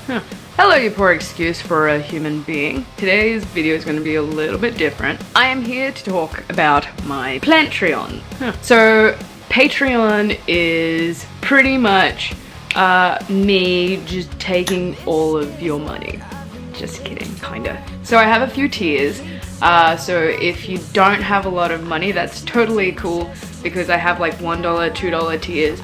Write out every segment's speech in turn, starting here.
Hello, you poor excuse for a human being. Today's video is going to be a little bit different. I am here to talk about my PLANTreon. So Patreon is pretty much me just taking all of your money. Just kidding, kinda. So I have a few tiers. So if you don't have a lot of money, that's totally cool because I have like $1, $2 tiers.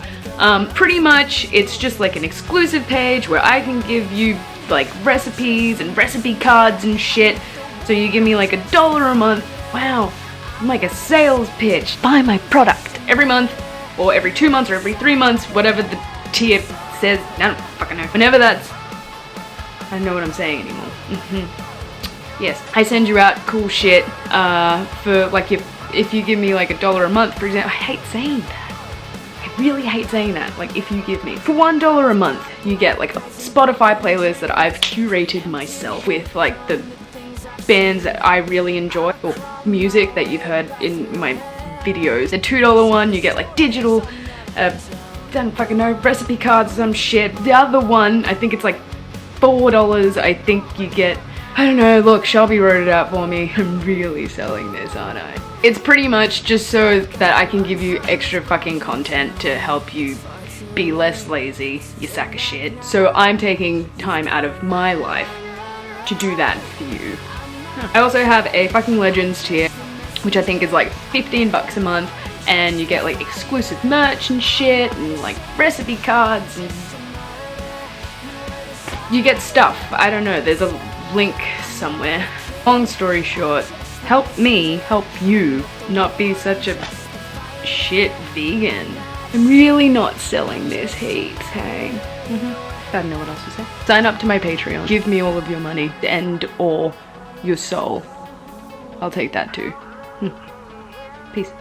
Pretty much it's just like an exclusive page where I can give you like recipes and recipe cards and shit. So you give me like $1 a month. Wow, I'm like a sales pitch. Buy my product every month or every 2 months or every 3 months, whatever the tier says. I don't fucking know. Whenever that's, I don't know what I'm saying anymore. Yes, I send you out cool shit for like if you give me like $1 a month, for example. I hate saying that. I really hate saying that. Like if you give me for $1 a month, you get like a Spotify playlist that I've curated myself with like the bands that I really enjoy or music that you've heard in my videos. The $2 one, you get like digital, don't fucking know, recipe cards, some shit. The other one, I think it's like $4. I think you get, I don't know, look, Shelby wrote it out for me. I'm really selling this, aren't I? It's pretty much just so that I can give you extra fucking content to help you be less lazy, you sack of shit. So I'm taking time out of my life to do that for you. I also have a fucking Legends tier, which I think is like 15 bucks a month, and you get like exclusive merch and shit, and like recipe cards, and you get stuff. I don't know, there's a link somewhere. Long story short, help me help you not be such a shit vegan. I'm really not selling this heaps, hey? I don't know what else to say. Sign up to my Patreon. Give me all of your money and or your soul. I'll take that too. Peace.